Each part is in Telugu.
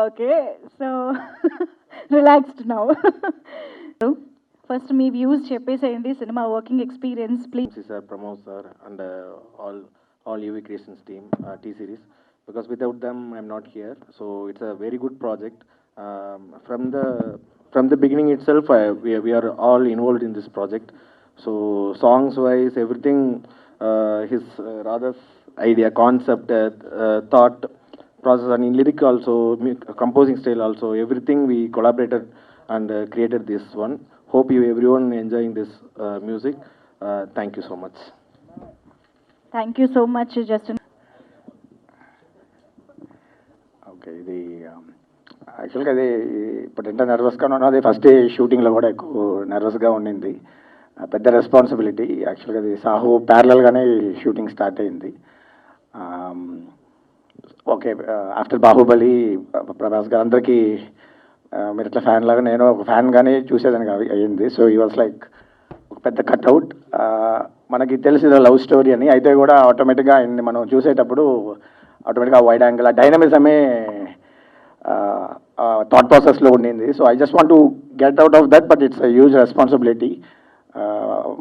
Okay, so relaxed now. First, me views చెప్పేసేయండి cinema working experience please. Sir, Pramod sir, and all UV Creations team, T series. Because without them, I'm not here. So it's a very good project. From the beginning itself, we are all involved in this project. So songs wise, everything, his Radha's idea, concept, thought process, and in lyric also, composing style also, everything we collaborated and created this one. Hope you everyone enjoying this music. Thank you so much. Thank you so much Justin. Okay, ఇది యాక్చువల్గా అది ఇప్పుడు ఎంత నర్వస్గా ఉన్నది, ఫస్ట్ డే షూటింగ్లో కూడా ఎక్కువ నర్వస్గా ఉండింది. పెద్ద రెస్పాన్సిబిలిటీ. యాక్చువల్గా అది సాహు ప్యారలల్గానే షూటింగ్ స్టార్ట్ అయింది. ఓకే, ఆఫ్టర్ బాహుబలి ప్రభాస్ గారు అందరికీ మీరు ఇట్లా ఫ్యాన్ లాగా నేను ఒక ఫ్యాన్గానే చూసేదానికి అయ్యింది. సో ఈ వాజ్ లైక్ ఒక పెద్ద కట్అవుట్. మనకి తెలిసిన లవ్ స్టోరీ అని అయితే కూడా ఆటోమేటిక్గా ఆయన్ని మనం చూసేటప్పుడు ఆటోమేటిక్గా వైడ్ యాంగిల్ ఆ డైనమిజమే థాట్ ప్రాసెస్లో ఉండింది. So I just want to get out of that, but it's huge responsibility.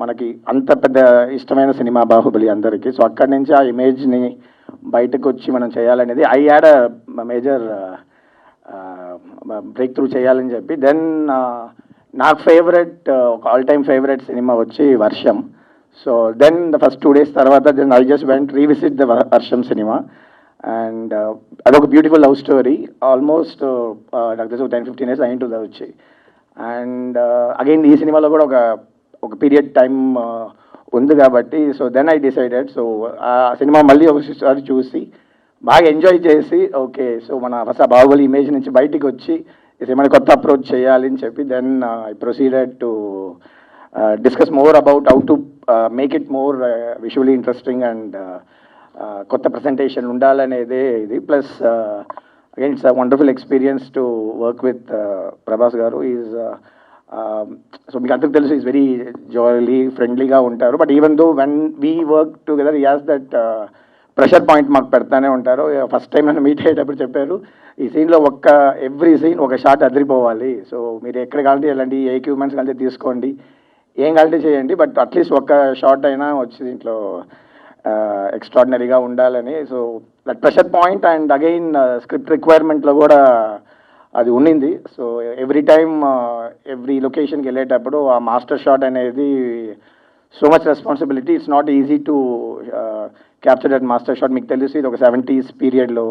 మనకి అంత పెద్ద ఇష్టమైన సినిమా బాహుబలి అందరికీ. సో అక్కడి నుంచి ఆ ఇమేజ్ని బయటకు వచ్చి మనం చేయాలనేది I had a major break through చేయాలని చెప్పి. దెన్ నాకు ఫేవరెట్ ఒక ఆల్ టైమ్ ఫేవరెట్ సినిమా వచ్చి Varsham. So then the first 2 days తర్వాత then I just went revisit the Varsham cinema. And అదొక బ్యూటిఫుల్ లవ్ స్టోరీ. ఆల్మోస్ట్ నాకు తెలిసి 10-15 years అయింటుంది అది వచ్చి. అండ్ అగైన్ ఈ సినిమాలో కూడా ఒక పీరియడ్ టైం ఉంది కాబట్టి. So then I decided. So ఆ సినిమా మళ్ళీ ఒకసారి చూసి బాగా ఎంజాయ్ చేసి ఓకే, సో మన ఫస్ట్ బాహుబలి ఇమేజ్ నుంచి బయటికి వచ్చి ఈ సినిమాని కొత్త అప్రోచ్ చేయాలి అని చెప్పి then I proceeded to discuss more about how to make it more visually interesting and కొత్త ప్రజెంటేషన్ ఉండాలనేదే ఇది. Plus again it's a wonderful experience to work with Prabhas garu. Is so మీకు అందరికి తెలుసు ఈజ్ వెరీ జాయిలీ ఫ్రెండ్లీగా ఉంటారు. But even though when we work together he has that pressure point మాకు పెడతానే ఉంటారు. ఫస్ట్ టైం నన్ను మీట్ అయ్యేటప్పుడు చెప్పారు, ఈ సీన్లో ఎవ్రీ సీన్ ఒక షాట్ అదిరిపోవాలి. సో మీరు ఎక్కడ కావాలంటే వెళ్ళండి, ఏ ఎక్విప్మెంట్స్ కావాలంటే తీసుకోండి, ఏం కావాలంటే చేయండి, బట్ అట్లీస్ట్ ఒక్క షాట్ అయినా వచ్చి దీంట్లో ఎక్స్ట్రాడినరీగా ఉండాలని. So that pressure point and again script రిక్వైర్మెంట్లో కూడా అది ఉండింది. సో ఎవ్రీ టైమ్ ఎవ్రీ లొకేషన్కి వెళ్ళేటప్పుడు ఆ మాస్టర్ షాట్ అనేది so much responsibility. It's not easy to capture that master shot. మీకు తెలిసి ఇది ఒక 70s పీరియడ్లో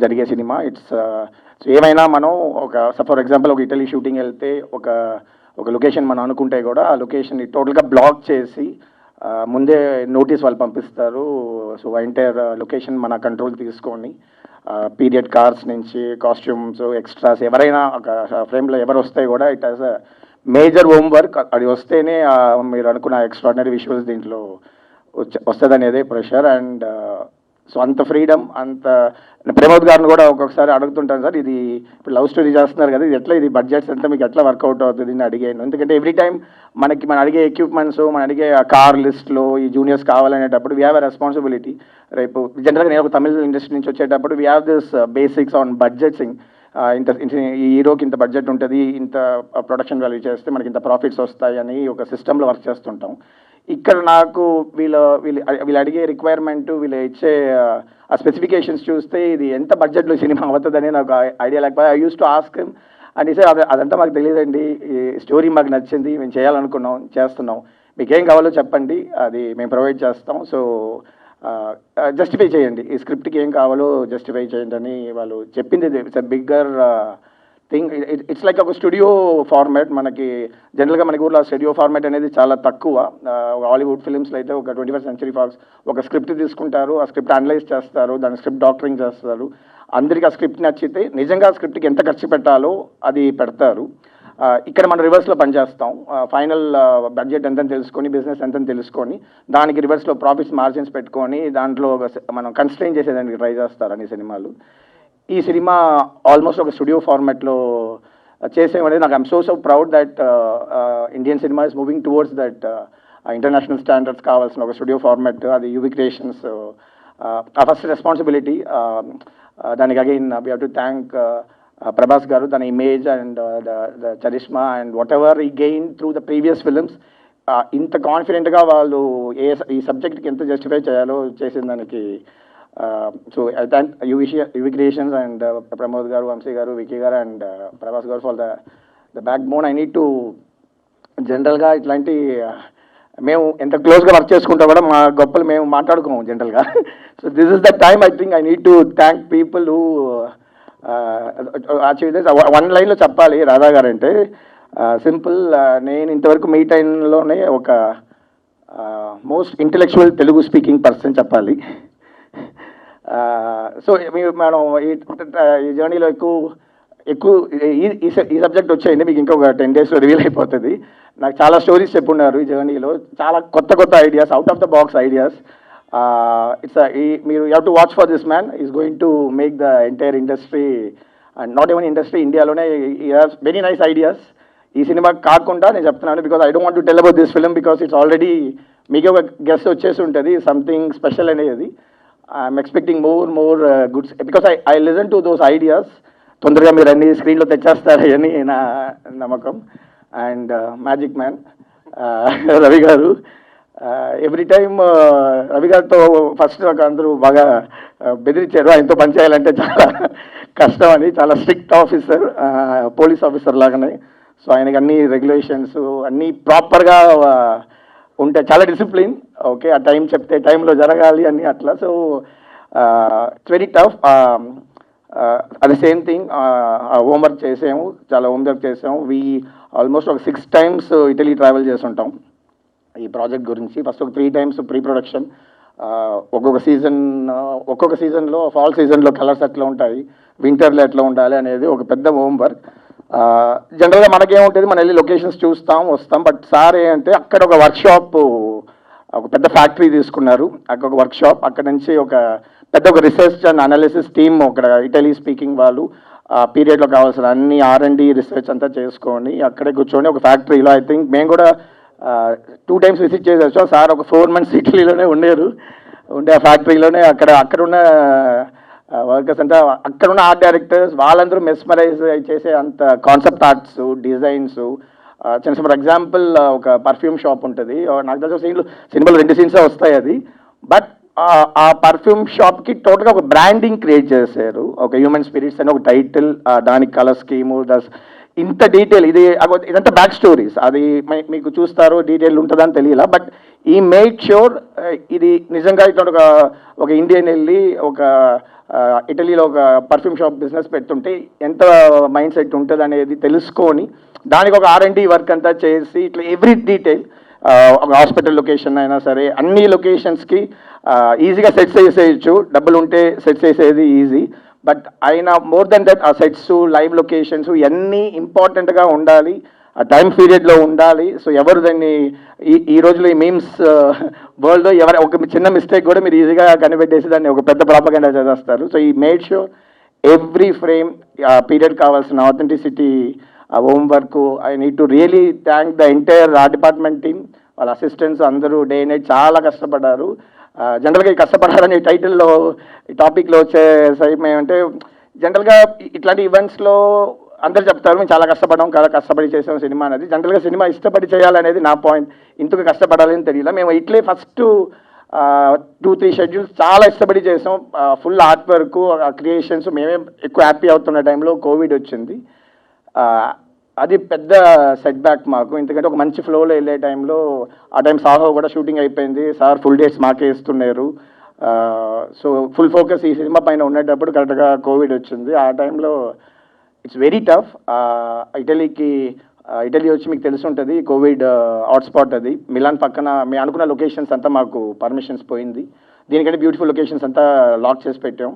జరిగే సినిమా. ఇట్స్ సో ఏమైనా మనం ఫర్ ఎగ్జాంపుల్ ఒక ఇటలీ షూటింగ్ వెళ్తే ఒక లొకేషన్ మనం అనుకుంటే కూడా ఆ లొకేషన్ టోటల్గా బ్లాక్ చేసి ముందే నోటీస్ వాళ్ళు పంపిస్తారు. సో ఎంటైర్ లొకేషన్ మన కంట్రోల్ తీసుకొని పీరియడ్ కార్స్ నుంచి కాస్ట్యూమ్స్ ఎక్స్ట్రాస్ ఎవరైనా ఒక ఫ్రేమ్లో ఎవరు వస్తాయి కూడా it has a major home work. అది వస్తేనే మీరు అనుకున్న ఎక్స్ట్రాడినరీ విజువల్స్ దీంట్లో వస్తుంది అనేదే ప్రెషర్. అండ్ సో అంత ఫ్రీడమ్ అంత ప్రమోద్ గారిని కూడా ఒక్కొక్కసారి అడుగుతుంటాను, సార్ ఇది ఇప్పుడు లవ్ స్టోరీ చేస్తున్నారు కదా, ఇది ఎట్లా, ఇది బడ్జెట్స్ ఎంత మీకు ఎట్లా వర్కౌట్ అవుతుంది అని అడిగాను. ఎందుకంటే ఎవ్రీ టైం మనం అడిగే ఎక్విప్మెంట్స్, మనం అడిగే కార్ లిస్ట్లో ఈ జూనియర్స్ కావాలనేటప్పుడు వీ హ్యావ్ ఎ రెస్పాన్సిబిలిటీ. రేపు జనరల్గా నేను ఒక తమిళ ఇండస్ట్రీ నుంచి వచ్చేటప్పుడు we have this basics on budgeting. ఈ హీరోకి ఇంత బడ్జెట్ ఉంటుంది, ఇంత ప్రొడక్షన్ వాల్యూ చేస్తే మనకి ఇంత ప్రాఫిట్స్ వస్తాయి అని ఒక సిస్టంలో వర్క్ చేస్తుంటాం. ఇక్కడ నాకు వీళ్ళు అడిగే రిక్వైర్మెంట్, వీళ్ళు ఇచ్చే ఆ స్పెసిఫికేషన్స్ చూస్తే ఇది ఎంత బడ్జెట్లో సినిమా అవుతుందని నాకు ఐడియా లేకపోతే I use to ask him and say అదంతా మాకు తెలియదండి, ఈ స్టోరీ మాకు నచ్చింది, మేము చేయాలనుకున్నాం, చేస్తున్నాం, మీకేం కావాలో చెప్పండి, అది మేము ప్రొవైడ్ చేస్తాం. సో జస్టిఫై చేయండి, ఈ స్క్రిప్ట్కి ఏం కావాలో జస్టిఫై చేయండి అని వాళ్ళు చెప్పింది. It's a bigger thing. It's like ఒక స్టూడియో ఫార్మాట్. మనకి జనరల్గా మనకి ఊళ్ళో స్టూడియో ఫార్మాట్ అనేది చాలా తక్కువ. హాలీవుడ్ ఫిల్మ్స్లో అయితే ఒక 21st Century Fox ఒక స్క్రిప్ట్ తీసుకుంటారు, ఆ స్క్రిప్ట్ అనలైజ్ చేస్తారు, దాని స్క్రిప్ట్ డాక్టరింగ్ చేస్తారు, అందరికీ ఆ స్క్రిప్ట్ నచ్చితే నిజంగా ఆ స్క్రిప్ట్కి ఎంత ఖర్చు పెట్టాలో అది పెడతారు. ఇక్కడ మనం రివర్స్లో పనిచేస్తాం. ఫైనల్ బడ్జెట్ ఎంతని తెలుసుకొని, బిజినెస్ ఎంతని తెలుసుకొని, దానికి రివర్స్లో ప్రాఫిట్స్ మార్జిన్స్ పెట్టుకొని దాంట్లో మనం కన్స్ట్రెయిన్ చేసేదానికి ట్రై చేస్తారు అన్ని సినిమాలు. ఈ సినిమా ఆల్మోస్ట్ ఒక స్టూడియో ఫార్మాట్లో చేసేమనేది నాకు I'm so proud that Indian cinema is moving towards that international standards కావాల్సిన ఒక స్టూడియో ఫార్మాట్. అది యూవీ క్రియేషన్స్ ఆ ఫస్ట్ రెస్పాన్సిబిలిటీ. దానికి again we have to thank Prabhas garu, తన image and the charisma and whatever he gain through the previous films, ఇంత కాన్ఫిడెంట్గా వాళ్ళు ఈ సబ్జెక్ట్కి ఎంత జస్టిఫై చేయాలో చేసిన దానికి. So I thank UV creations and Pramod గారు, వంశీ గారు, వికీ గారు అండ్ ప్రభాస్ గారు for the back bone. I need to జనరల్గా ఇట్లాంటి మేము ఎంత క్లోజ్గా వర్క్ చేసుకుంటా కూడా మా గొప్పలు మేము మాట్లాడుకోము జనరల్గా. So this is the time I think I need to thank people who achieve this. One లైన్లో చెప్పాలి రాధా గారు అంటే సింపుల్. నేను ఇంతవరకు మీ టైంలోనే ఒక most intellectual Telugu speaking person చెప్పాలి. సో మనం ఈ జర్నీలో ఎక్కువ ఈ సబ్జెక్ట్ వచ్చేయండి, మీకు ఇంకొక 10 daysలో రివీల్ అయిపోతుంది. నాకు చాలా స్టోరీస్ చెప్పున్నారు ఈ జర్నీలో, చాలా కొత్త ideas, out of the box ideas. మీరు you have to watch for this man. Is going to make the entire industry and not even industry, ఇండియాలోనే he have very nice ideas. ఈ సినిమా కాకుండా నేను చెప్తున్నాను because I don't want to tell about this film because it's already మీకు ఒక గెస్ట్ వచ్చేసి ఉంటుంది సంథింగ్ స్పెషల్ అనేది. I'm expecting more goods because I listen to those ideas. తొందరగా మీరు అన్ని స్క్రీన్లో తెచ్చేస్తారని నా నమ్మకం. అండ్ మ్యాజిక్ మ్యాన్ రవి గారు, ఎవ్రీ టైమ్ రవి గారితో ఫస్ట్ అందరూ బాగా బెదిరించారు ఆయనతో పనిచేయాలంటే చాలా కష్టం అని. చాలా స్ట్రిక్ట్ ఆఫీసర్, పోలీస్ ఆఫీసర్ లాగానే. సో ఆయనకి అన్ని రెగ్యులేషన్స్ అన్నీ ప్రాపర్గా ఉంటే చాలా డిసిప్లిన్. ఓకే, ఆ టైం చెప్తే టైంలో జరగాలి అని అట్లా. So it's very tough. అది సేమ్ థింగ్, హోంవర్క్ చేసాము, చాలా హోంవర్క్ చేసాము. ఆల్మోస్ట్ ఒక 6 times ఇటలీ ట్రావెల్ చేస్తుంటాం ఈ ప్రాజెక్ట్ గురించి. ఫస్ట్ ఒక 3 times ప్రీ ప్రొడక్షన్. ఒక్కొక్క సీజన్లో ఫాల్ సీజన్లో కలర్స్ ఎట్లా ఉంటాయి, వింటర్లో ఎట్లా ఉండాలి అనేది ఒక పెద్ద హోంవర్క్. జనరల్గా మనకేముంటుంది, మనం వెళ్ళి లొకేషన్స్ చూస్తాం వస్తాం. బట్ సార్ ఏంటంటే అక్కడ ఒక వర్క్షాప్, ఒక పెద్ద ఫ్యాక్టరీ తీసుకున్నారు, అక్కడ ఒక వర్క్షాప్, అక్కడ నుంచి ఒక పెద్ద ఒక రీసెర్చ్ అండ్ అనాలిసిస్ టీమ్, అక్కడ ఇటలీ స్పీకింగ్ వాళ్ళు ఆ పీరియడ్లో కావాల్సిన అన్ని R&D రీసెర్చ్ అంతా చేసుకొని అక్కడే కూర్చొని ఒక ఫ్యాక్టరీలో, ఐ థింక్ మేము కూడా 2 times విజిట్ చేసి వచ్చాం. సార్ ఒక 4 months ఇటలీలోనే ఉండే ఆ ఫ్యాక్టరీలోనే. అక్కడున్న వర్కర్స్ అంతా, అక్కడున్న ఆర్ట్ డైరెక్టర్స్ వాళ్ళందరూ మెస్మరైజ్ చేసే అంత కాన్సెప్ట్ ఆర్ట్స్, డిజైన్స్. చిన్న ఫర్ ఎగ్జాంపుల్ ఒక పర్ఫ్యూమ్ షాప్ ఉంటుంది, నాకు తెలిసిన సినిమాలో 2 scenes వస్తాయి అది. బట్ ఆ పర్ఫ్యూమ్ షాప్కి టోటల్గా ఒక బ్రాండింగ్ క్రియేట్ చేశారు, ఒక హ్యూమన్ స్పిరిట్స్ అని ఒక టైటిల్, దానికి కలర్ స్కీము, ఇంత డీటెయిల్. ఇదంతా బ్యాక్ స్టోరీస్, అది మీకు చూస్తారు, డీటెయిల్ ఉంటుందని తెలియలా. బట్ ఈ మేక్ ష్యూర్ ఇది నిజంగా ఇట్లా ఒక ఇండియన్ వెళ్ళి ఒక ఇటలీలో ఒక పర్ఫ్యూమ్ షాప్ బిజినెస్ పెడుతుంటే ఎంత మైండ్ సెట్ ఉంటుంది అనేది తెలుసుకొని దానికి ఒక R&D వర్క్ అంతా చేసి ఇట్లా ఎవ్రీ డీటెయిల్, ఒక హాస్పిటల్ లొకేషన్ అయినా సరే అన్ని లొకేషన్స్కి ఈజీగా సెట్స్ వేసేయచ్చు, డబ్బులు ఉంటే సెట్స్ వేసేది ఈజీ. బట్ అయినా మోర్ దెన్ దట్ ఆ సెట్స్, లైవ్ లొకేషన్స్ ఇవన్నీ ఇంపార్టెంట్గా ఉండాలి, ఆ టైం పీరియడ్లో ఉండాలి. సో ఎవరు దాన్ని ఈ రోజులో ఈ మీమ్స్ వరల్డ్లో ఒక చిన్న మిస్టేక్ కూడా మీరు ఈజీగా కనిపెట్టేసి దాన్ని ఒక పెద్ద ప్రాపగండా చేస్తారు. సో ఈ మేడ్ షూర్ ఎవ్రీ ఫ్రేమ్ ఆ పీరియడ్ కావాల్సిన ఆథెంటిసిటీ, ఆ homework. I need to really thank the entire art department team, వాళ్ళ అసిస్టెంట్స్ అందరూ డే నైట్ చాలా కష్టపడ్డారు. జనరల్గా ఈ కష్టపడాలని టైటిల్లో ఈ టాపిక్లో వచ్చే ఏమంటే జనరల్గా ఇట్లాంటి ఈవెంట్స్లో అందరు చెప్తారు మేము చాలా కష్టపడి చేసాం సినిమా అనేది. జనరల్గా సినిమా ఇష్టపడి చేయాలనేది నా పాయింట్. ఇంతకు కష్టపడాలని తెలియదు. మేము ఇట్లే ఫస్ట్ 2-3 schedules చాలా ఇష్టపడి చేసాం. ఫుల్ ఆర్ట్ వర్క్, క్రియేషన్స్ మేమే ఎక్కువ హ్యాపీ అవుతున్న టైంలో కోవిడ్ వచ్చింది. అది పెద్ద సెట్ బ్యాక్ మాకు, ఎందుకంటే ఒక మంచి ఫ్లోలో వెళ్ళే టైంలో ఆ టైం సాహో కూడా షూటింగ్ అయిపోయింది, సార్ ఫుల్ డేట్స్ మాకే ఇస్తున్నారు. సో ఫుల్ ఫోకస్ ఈ సినిమా పైన ఉండేటప్పుడు కరెక్ట్గా కోవిడ్ వచ్చింది. ఆ టైంలో ఇట్స్ వెరీ టఫ్. ఇటలీ వచ్చి మీకు తెలిసి ఉంటుంది కోవిడ్ హాట్స్పాట్ అది. మిలాన్ పక్కన మేము అనుకున్న లొకేషన్స్ అంతా మాకు పర్మిషన్స్ పోయింది. దీనికంటే బ్యూటిఫుల్ లొకేషన్స్ అంతా లాక్ చేసి పెట్టాం,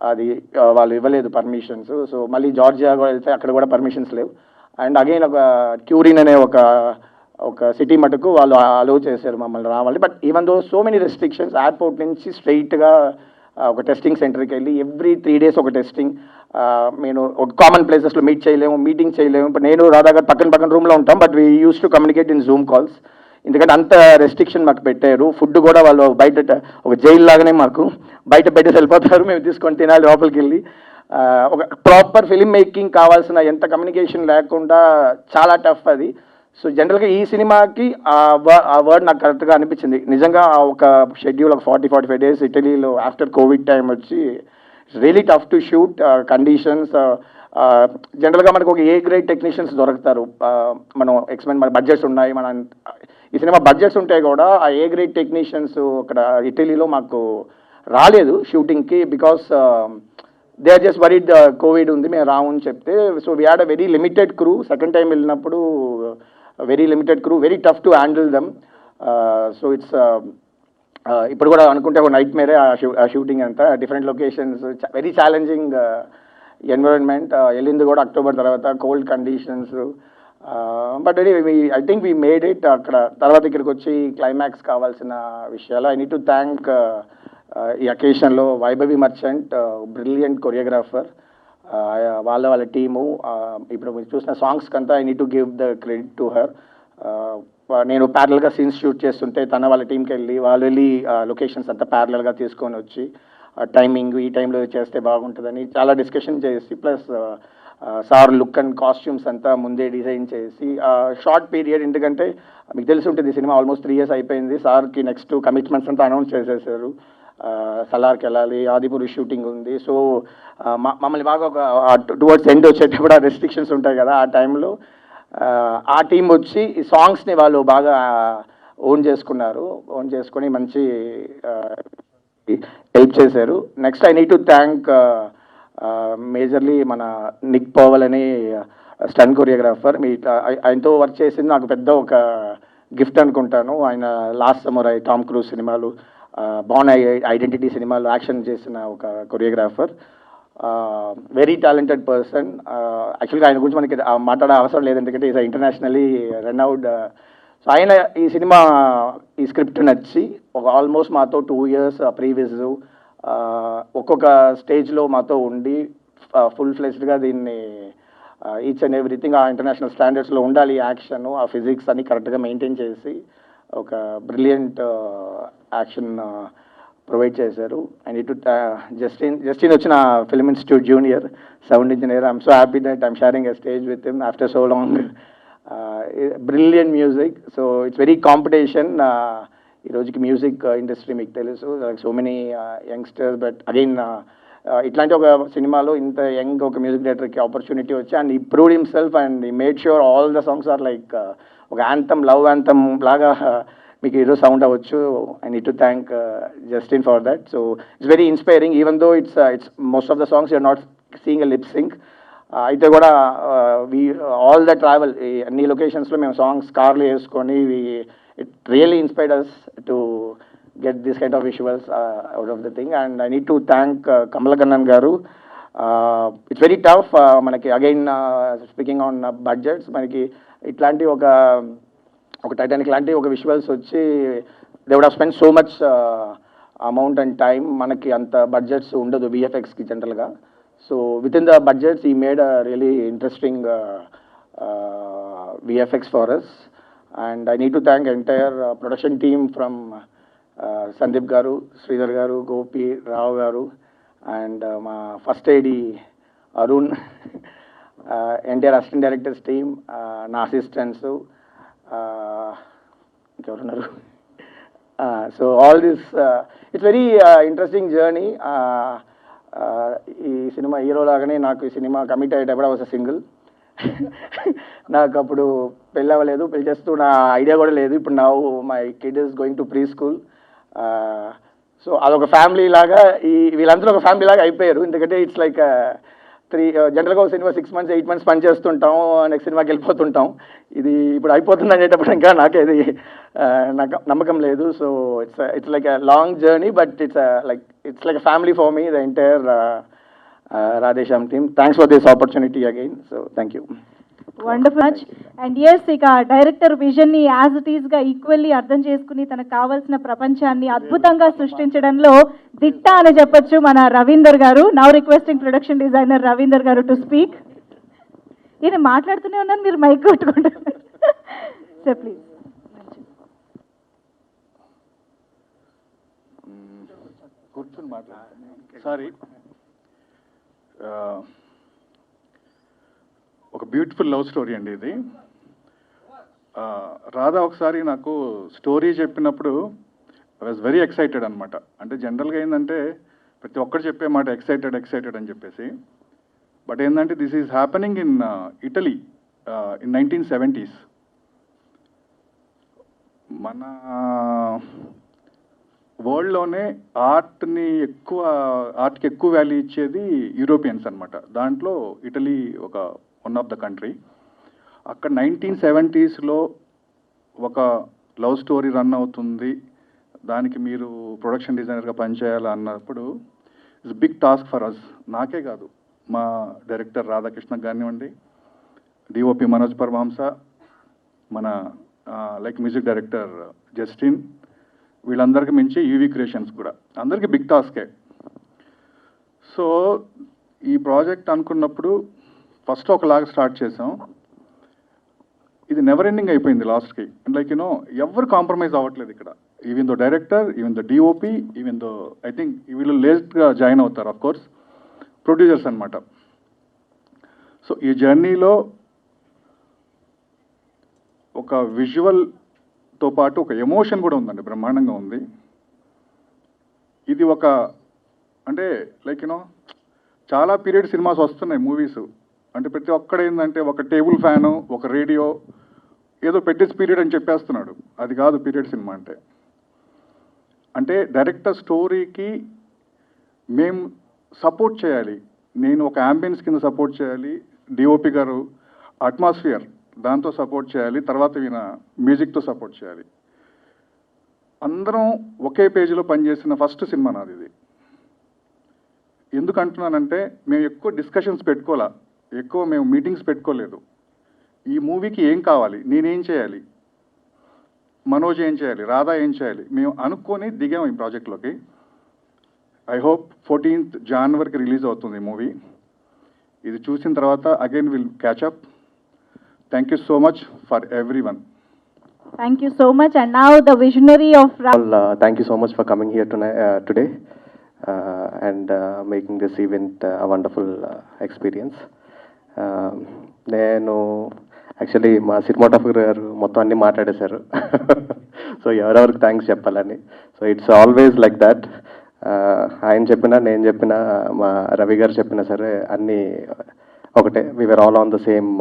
అది వాళ్ళు ఇవ్వలేదు పర్మిషన్స్. సో మళ్ళీ జార్జియా కూడా వెళ్తే అక్కడ కూడా పర్మిషన్స్ లేవు. అండ్ అగైన్ ఒక ట్యూరిన్ అనే ఒక సిటీ మటుకు వాళ్ళు అలో చేశారు మమ్మల్ని రావాలి. But even though so many restrictions, airport నుంచి స్ట్రైట్గా ఒక టెస్టింగ్ సెంటర్కి వెళ్ళి ఎవ్రీ 3 days ఒక టెస్టింగ్. నేను ఒక కామన్ ప్లేసెస్లో మీట్ చేయలేము, మీటింగ్ చేయలేము. ఇప్పుడు నేను రాధా గారు పక్కన రూమ్లో ఉంటాం, but we use to communicate in Zoom calls. ఎందుకంటే అంత రెస్ట్రిక్షన్ మాకు పెట్టారు. ఫుడ్ కూడా వాళ్ళు బయట ఒక జైలు లాగానే మాకు బయట పెట్టేసి వెళ్ళిపోతారు, మేము తీసుకొని తినాలి లోపలికి వెళ్ళి. ఒక ప్రాపర్ ఫిలిం మేకింగ్ కావాల్సిన ఎంత కమ్యూనికేషన్ లేకుండా చాలా టఫ్ అది. సో జనరల్గా ఈ సినిమాకి ఆ వర్డ్ నాకు కరెక్ట్గా అనిపించింది. నిజంగా ఒక షెడ్యూల్ ఒక 40-45 డేస్ ఇటలీలో ఆఫ్టర్ కోవిడ్ టైం వచ్చి it's really tough to shoot conditions. జనరల్గా మనకు ఒక ఏ గ్రేడ్ టెక్నీషియన్స్ దొరుకుతారు, మనం ఎక్స్పెండ్ మన బడ్జెట్స్ ఉన్నాయి, మన ఈ సినిమా బడ్జెట్స్ ఉంటాయి కూడా ఆ ఏ గ్రేడ్ టెక్నీషియన్స్ అక్కడ ఇటలీలో మాకు రాలేదు షూటింగ్కి. Because they are just worried COVID ఉంది, మేము రామని చెప్తే. So we had a very limited crew. Second time వెళ్ళినప్పుడు very limited crew, very tough to handle them. So it's ఇప్పుడు కూడా అనుకుంటే ఒక నైట్ మేరే ఆ షూటింగ్ అంతా. Different locations, very challenging environment. వెళ్ళింది కూడా అక్టోబర్ తర్వాత, cold conditions. But I think we made it. అక్కడ తర్వాత ఇక్కడికి వచ్చి క్లైమాక్స్ కావాల్సిన విషయాలు ఐ నీడ్ టు థ్యాంక్ ఈ అకేషన్లో వైభవి మర్చెంట్, బ్రిలియంట్ కొరియోగ్రాఫర్, వాళ్ళ టీము. ఇప్పుడు మీరు చూసిన సాంగ్స్కి అంతా I need to give the credit to her. నేను ప్యారల్గా సీన్స్ షూట్ చేస్తుంటే తన వాళ్ళ టీంకి వెళ్ళి వాళ్ళు వెళ్ళి లొకేషన్స్ అంతా ప్యారల్గా తీసుకొని వచ్చి టైమింగ్ ఈ టైంలో చేస్తే బాగుంటుందని చాలా డిస్కషన్ చేసి, plus sir look and costumes అంతా ముందే డిజైన్ చేసి షార్ట్ పీరియడ్. ఎందుకంటే మీకు తెలిసి ఉంటుంది ఈ సినిమా ఆల్మోస్ట్ 3 years అయిపోయింది. సార్కి నెక్స్ట్ కమిట్మెంట్స్ అంతా అనౌన్స్ చేసేసారు. సలార్కి వెళ్ళాలి, ఆదిపురి షూటింగ్ ఉంది. సో మమ్మల్ని బాగా ఒక టువర్డ్స్ ఎండ్ వచ్చేటప్పుడు ఆ రెస్ట్రిక్షన్స్ ఉంటాయి కదా, ఆ టైంలో ఆ టీం వచ్చి ఈ సాంగ్స్ని వాళ్ళు బాగా ఓన్ చేసుకొని మంచి హెల్ప్ చేశారు. Next I need to thank majorly మన నిక్ పవల్ అని స్టన్ కొరియోగ్రాఫర్. ఆయనతో వర్క్ చేసింది నాకు పెద్ద ఒక గిఫ్ట్ అనుకుంటాను. ఆయన లాస్ట్ సమ్మర్ టామ్ క్రూజ్ సినిమాలు, బార్న్ ఐడెంటిటీ సినిమాలో యాక్షన్ చేసిన ఒక కొరియోగ్రాఫర్. Very talented person. యాక్చువల్గా ఆయన గురించి మనకి మాట్లాడే అవసరం లేదు, ఎందుకంటే ఈజ్ ఇంటర్నేషనలీ రన్అవుడ్. సో ఆయన ఈ సినిమా ఈ స్క్రిప్ట్ నచ్చి ఒక ఆల్మోస్ట్ మాతో 2 years ప్రీవియస్ ఒక్కొక్క స్టేజ్లో మాతో ఉండి ఫుల్ ఫ్లెజ్డ్గా దీన్ని ఈచ్ అండ్ ఎవ్రీథింగ్ ఆ ఇంటర్నేషనల్ స్టాండర్డ్స్లో ఉండాలి, యాక్షన్ ఆ ఫిజిక్స్ అని కరెక్ట్గా మెయింటైన్ చేసి ఒక బ్రిలియంట్ యాక్షన్ ప్రొవైడ్ చేశారు. ఐ నీడ్ టు జస్టిన్ వచ్చిన film institute junior sound engineer. I'm so happy that I'm sharing a stage with him after so long. Brilliant music. So it's very competition ఈ రోజుకి మ్యూజిక్ ఇండస్ట్రీ మీకు తెలుసు, so many youngsters. But again ఇట్లాంటి ఒక సినిమాలో ఇంత యంగ్ ఒక మ్యూజిక్ డైరెక్టర్కి ఆపర్చునిటీ వచ్చి and he proved himself and he made sure all the songs are like ఒక యాంథమ్, లవ్ యాంథమ్ లాగా మీకు ఈరోజు సౌండ్ అవ్వచ్చు. I need to thank Justin for that. So it's very inspiring even though it's most of the songs you're not seeing a lip sync. అయితే కూడా ఆల్ ద ట్రావెల్ ఈ అన్ని లొకేషన్స్లో మేము సాంగ్స్ కార్లు వేసుకొని it really inspired us to get this kind of visuals out of the thing. And I need to thank Kamalakannan garu. It's very tough. Manaki again speaking on budgets, manaki itlanti oka Titanic lanti oka visuals vachi they would have spent so much amount and time. Manaki anta budgets undadu VFX ki general ga. So within the budgets he made a really interesting VFX for us. And I need to thank entire production team from Sandeep garu, Sridhar garu, Gopi, Rao garu, and మా first ID Arun, NTR assistant directors team, నా అసిస్టెంట్స్, ఇంకెవరున్నారు. So all this it's very interesting journey. ఈ సినిమా హీరో లాగానే నాకు ఈ సినిమా కమిట్ అయ్యేటప్పుడు వాజ్ సింగిల్. నాకు అప్పుడు పెళ్ళి అవ్వలేదు, పెళ్ళి చేస్తూ నా ఐడియా కూడా లేదు. ఇప్పుడు నా my kid is going to pre school. So అదొక ఫ్యామిలీ లాగా వీళ్ళందరూ ఒక ఫ్యామిలీ లాగా అయిపోయారు. ఎందుకంటే ఇట్స్ లైక్ జనరల్గా ఒక సినిమా 6 months 8 months పని చేస్తుంటాం, నెక్స్ట్ సినిమాకి వెళ్ళిపోతుంటాం. ఇది ఇప్పుడు అయిపోతుంది అనేటప్పుడు ఇంకా నాకేది నాకు నమ్మకం లేదు. So it's like a long journey, but it's like a family for me, the entire Radhe Shyam team. Thanks for this opportunity again. So thank you. Wonderful much. And yes, ఇక డైరెక్టర్ విజన్ ని యాజ్ ఇట్ ఈస్ గా ఈక్వల్లీ అర్థం చేసుకుని తనకు కావాల్సిన ప్రపంచాన్ని అద్భుతంగా సృష్టించడంలో దిట్ట అని చెప్పొచ్చు మన రవీందర్ గారు. Now requesting production designer Ravinder గారు టు స్పీక్. ఇది మాట్లాడుతూనే ఉన్నాను, మీరు మైక్ కొట్టుకుంటారు. Sir please. Beautiful love story అండి ఇది. రాధా ఒకసారి నాకు స్టోరీ చెప్పినప్పుడు ఐ వాజ్ వెరీ ఎక్సైటెడ్ అనమాట. అంటే జనరల్గా ఏంటంటే ప్రతి ఒక్కరు చెప్పే మాట ఎక్సైటెడ్ ఎక్సైటెడ్ అని చెప్పేసి. బట్ ఏంటంటే this is happening in Italy in 1970s. మన వరల్డ్లోనే ఆర్ట్కి ఎక్కువ వాల్యూ ఇచ్చేది యూరోపియన్స్ అనమాట. దాంట్లో ఇటలీ ఒక వన్ ఆఫ్ ద కంట్రీ. అక్కడ 1970sలో ఒక లవ్ స్టోరీ రన్ అవుతుంది, దానికి మీరు ప్రొడక్షన్ డిజైనర్గా పనిచేయాలి అన్నప్పుడు it's big task for us. నాకే కాదు, మా డైరెక్టర్ రాధాకృష్ణ కానివ్వండి, డిఓపి మనోజ్ పరమహంస, మన లైక్ మ్యూజిక్ డైరెక్టర్ జస్టిన్, వీళ్ళందరికీ మించి యూవీ క్రియేషన్స్ కూడా అందరికీ బిగ్ టాస్కే. సో ఈ ప్రాజెక్ట్ అనుకున్నప్పుడు ఫస్ట్ ఒకలాగా స్టార్ట్ చేసాం. ఇది నెవర్ ఎండింగ్ అయిపోయింది లాస్ట్కి. లైక్ యూనో ఎవరు కాంప్రమైజ్ అవ్వట్లేదు ఇక్కడ. Even though director, even though DOP, even though I think వీళ్ళు లేట్గా జాయిన్ అవుతారు ఆఫ్ కోర్స్, ప్రొడ్యూసర్స్ అనమాట. సో ఈ జర్నీలో ఒక విజువల్తో పాటు ఒక ఎమోషన్ కూడా ఉందండి, బ్రహ్మాండంగా ఉంది. ఇది ఒక అంటే లైక్ యూనో చాలా పీరియడ్ సినిమాస్ వస్తున్నాయి మూవీస్. అంటే ప్రతి ఒక్కడ ఏంటంటే ఒక టేబుల్ ఫ్యాను, ఒక రేడియో, ఏదో పెట్టేసి పీరియడ్ అని చెప్పేస్తున్నాడు. అది కాదు పీరియడ్ సినిమా అంటే. అంటే డైరెక్టర్ స్టోరీకి మేము సపోర్ట్ చేయాలి. నేను ఒక యాంబియన్స్ కింద సపోర్ట్ చేయాలి, డిఓపి గారు అట్మాస్ఫియర్ దాంతో సపోర్ట్ చేయాలి, తర్వాత ఈయన మ్యూజిక్తో సపోర్ట్ చేయాలి. అందరం ఒకే పేజీలో పనిచేసిన ఫస్ట్ సినిమా నాది ఇది. ఎందుకు అంటున్నానంటే మేము ఎక్కువ డిస్కషన్స్ పెట్టుకోలే, ఎక్కువ మేము మీటింగ్స్ పెట్టుకోలేదు. ఈ మూవీకి ఏం కావాలి, నేనేం చేయాలి, మనోజ్ ఏం చేయాలి, రాధా ఏం చేయాలి, మేము అనుకొని దిగాం ఈ ప్రాజెక్ట్లోకి. I hope 14th January release అవుతుంది ఈ మూవీ. ఇది చూసిన తర్వాత again will catch up. Thank you so much for everyone. Thank you so much. And now the visionary of Thank you so much for coming here tonight, today and making this event a wonderful experience. నేను యాక్చువల్లీ మా సినిమాటోగ్రఫర్ గారు మొత్తం అన్నీ మాట్లాడేశారు. సో ఎవరెవరికి థ్యాంక్స్ చెప్పాలని. So it's always like that. ఆయన చెప్పినా నేను చెప్పినా మా రవి గారు చెప్పినా సరే అన్నీ ఒకటే. We were all on the same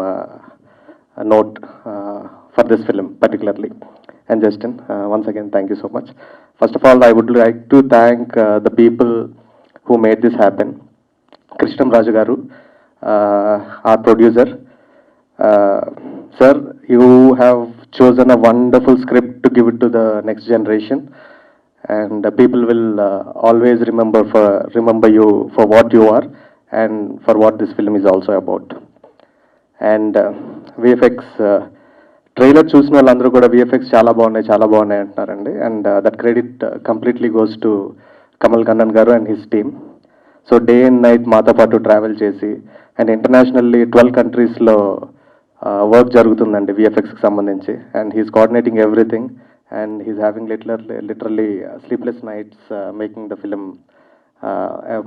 note for this film particularly. And Justin, once again thank you so much. First of all, I would like to thank the people who made this happen. Krishnam Raju garu, our producer. Sir, you have chosen a wonderful script to give it to the next generation, and people will always remember you for what you are and for what this film is also about. And VFX trailer చూసిన వాళ్ళందరూ కూడా విఎఫ్ఎక్స్ చాలా బాగున్నాయి అంటున్నారండి. And that credit completely goes to Kamal Kannan garu and his team. So day and night మాతో పాటు ట్రావెల్ చేసి అండ్ ఇంటర్నేషనల్లీ 12 countries వర్క్ జరుగుతుందండి విఎఫ్ఎక్స్కి సంబంధించి. And he's coordinating everything and he's having literally sleepless nights making the film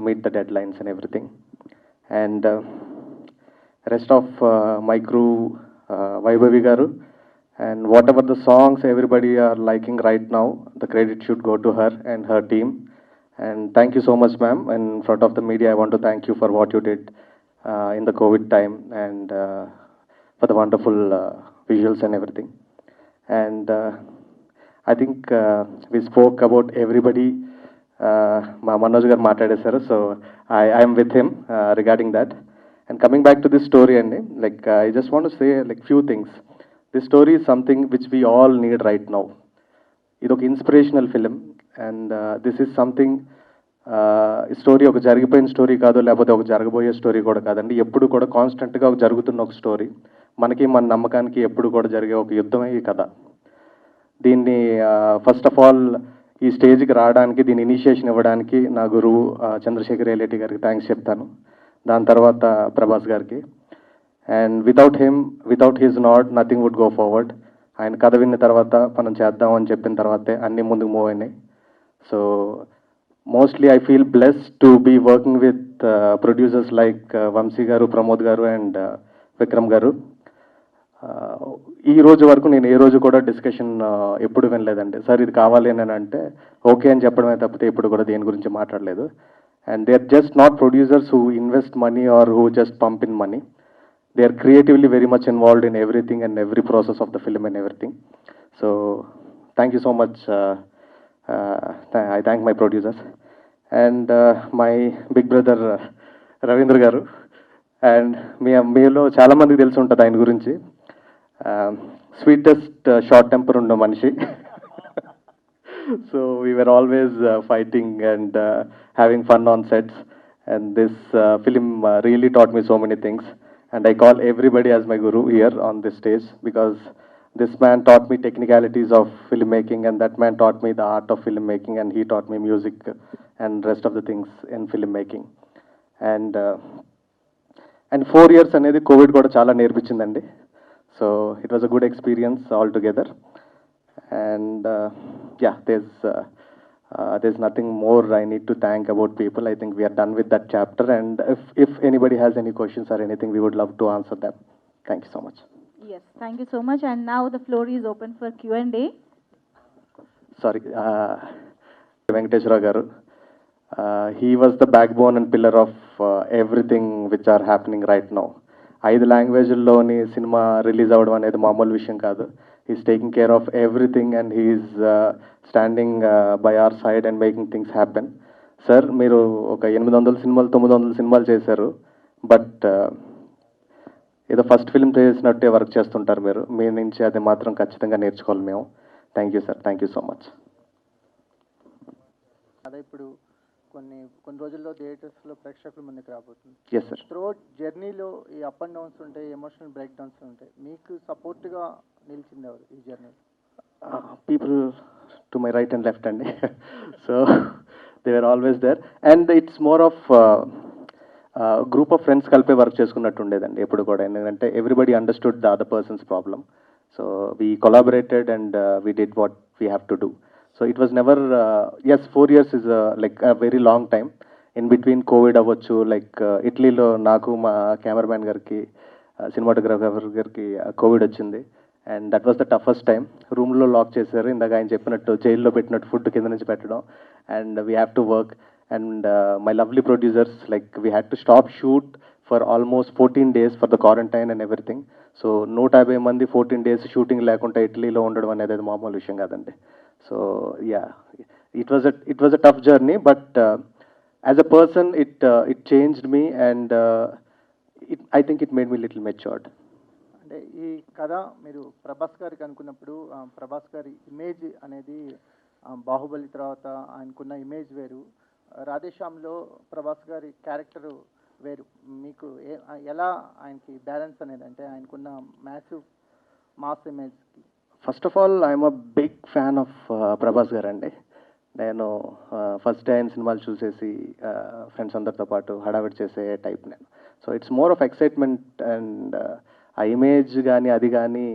meet the dead lines and everything. And rest of my crew, Vaibhavi garu, and whatever the songs everybody are liking right now, the credit should go to her and her team. And thank you so much, ma'am. In front of the media, I want to thank you for what you did in the COVID time and for the wonderful visuals and everything. And I think we spoke about everybody. Ma Manoj garu maatladesaru, so I am with him regarding that. And coming back to this story, and like I just want to say like few things. This story is something which we all need right now. It's an inspirational film, and this is something. Story ఒక జరిగిపోయిన స్టోరీ కాదు, లేకపోతే ఒక జరగబోయే స్టోరీ కూడా కాదండి. ఎప్పుడు కూడా కాన్స్టెంట్గా ఒక జరుగుతున్న ఒక స్టోరీ. మనకి మన నమ్మకానికి ఎప్పుడు కూడా జరిగే ఒక యుద్ధమే ఈ కథ. దీన్ని ఫస్ట్ ఆఫ్ ఆల్ ఈ స్టేజ్కి రావడానికి, దీని ఇనిషియేషన్ ఇవ్వడానికి నా గురువు చంద్రశేఖర్ ఎల్లేటి గారికి థ్యాంక్స్ చెప్తాను. దాని తర్వాత ప్రభాస్ గారికి. And without his not nothing would go forward. ఆయన కథ విన్న తర్వాత మనం చేద్దామని చెప్పిన తర్వాతే అన్నీ ముందుకు మూవ్ అయినాయి. So mostly I feel blessed to be working with producers like Vamsi గారు, ప్రమోద్ గారు అండ్ విక్రమ్ గారు. ఈ రోజు వరకు నేను ఏ రోజు కూడా డిస్కషన్ ఎప్పుడు వినలేదండి. సార్ ఇది కావాలి అని అంటే ఓకే అని చెప్పడమే తప్పితే ఇప్పుడు కూడా దేని గురించి మాట్లాడలేదు. And they are just not producers who invest money or who just pump in money. They are creatively very much involved in everything and every process of the film and everything. So thank you so much. I thank my producers and my big brother Ravindra garu. And మీలో చాలా మందికి తెలిసి ఉంటుంది ఆయన గురించి. స్వీటెస్ట్ షార్ట్ టెంపర్ ఉన్న మనిషి. So we were always fighting and having fun on sets. And this film really taught me so many things. And I call everybody as my guru here on this stage because this man taught me technicalities of filmmaking, and that man taught me the art of filmmaking, and he taught me music and rest of the things in filmmaking. And 4 years అనేది కోవిడ్ కూడా చాలా నేర్పించిందండి. So it was a good experience altogether. And yeah, there's nothing more I need to thank about people. I think we are done with that chapter, and if anybody has any questions or anything, we would love to answer them. Thank you so much. Yes, thank you so much. And now the floor is open for Q&A. Sorry, Venkateshwara garu, he was the backbone and pillar of everything which are happening right now. 5 లాంగ్వేజ్ల్లోని సినిమా రిలీజ్ అవ్వడం అనేది మామూలు విషయం కాదు. He's taking care of everything and he's standing by our side and making things happen. Sir, మీరు ఒక 800 సినిమాలు 900 సినిమాలు చేశారు, బట్ ఏదో ఫస్ట్ ఫిల్మ్ చేసినట్టే వర్క్ చేస్తుంటారు మీరు. మీ నుంచి అది మాత్రం ఖచ్చితంగా నేర్చుకోవాలి మేము. Thank you sir, thank you so much. అదే ఇప్పుడు కొన్ని రోజుల్లో థియేటర్స్లో ప్రేక్షకుల ముందుకు రాబోతుంది. Yes sir. త్రూఅవుట్ జర్నీలో ఈ అప్ అండ్ డౌన్స్ ఉంటాయి, ఎమోషనల్ బ్రేక్ డౌన్స్ ఉంటాయి. మీకు సపోర్ట్గా నిలిచింది ఎవరు ఈ journey? People to my right and left అండి. So they were always there, and it's more of group of friends కలిపే వర్క్ చేసుకున్నట్టు ఉండేదండి ఎప్పుడు కూడా. ఎందుకంటే everybody understood the other persons problem. So we collaborated and we did what we have to do. So it was never, as 4 years is like a very long time. In between covid అవ్వచ్చు, లైక్ ఇటలీలో నాకు మా కెమెరామ్యాన్ గారికి సినిమాటోగ్రాఫర్ గారికి కోవిడ్ వచ్చింది. And that was the toughest time. రూమ్లో లాక్ చేశారు, ఇందాక ఆయన చెప్పినట్టు జైల్లో పెట్టినట్టు ఫుడ్ కింద నుంచి పెట్టడం. And we have to work. And my lovely producers, like we had to stop shoot for almost 14 days for the quarantine and everything. So 150 మంది 14 days షూటింగ్ లేకుండా ఇటలీలో ఉండడం అనేది అది మామూలు విషయం కాదండి. So yeah, it was a tough journey, but as a person it changed me, and I think it made me little matured. అంటే ఈ కథ మీరు ప్రభాస్ గారికి అనుకున్నప్పుడు ప్రభాస్ గారి ఇమేజ్ అనేది బాహుబలి తర్వాత ఆయనకున్న ఇమేజ్ వేరు, రాధేశ్యామ్లో ప్రభాస్ గారి క్యారెక్టర్ వేరు. మీకు ఎలా ఆయనకి బ్యాలెన్స్ అనేది, అంటే ఆయనకున్న మ్యాసివ్ మాస్ ఇమేజ్కి? First of all I'm a big fan of Prabhas garu అండి. నేను ఫస్ట్ డే ఆయన సినిమాలు చూసేసి ఫ్రెండ్స్ అందరితో పాటు హడావిడి చేసే టైప్ నేను. So it's more of excitement, and ఆ ఇమేజ్ కానీ అది కానీ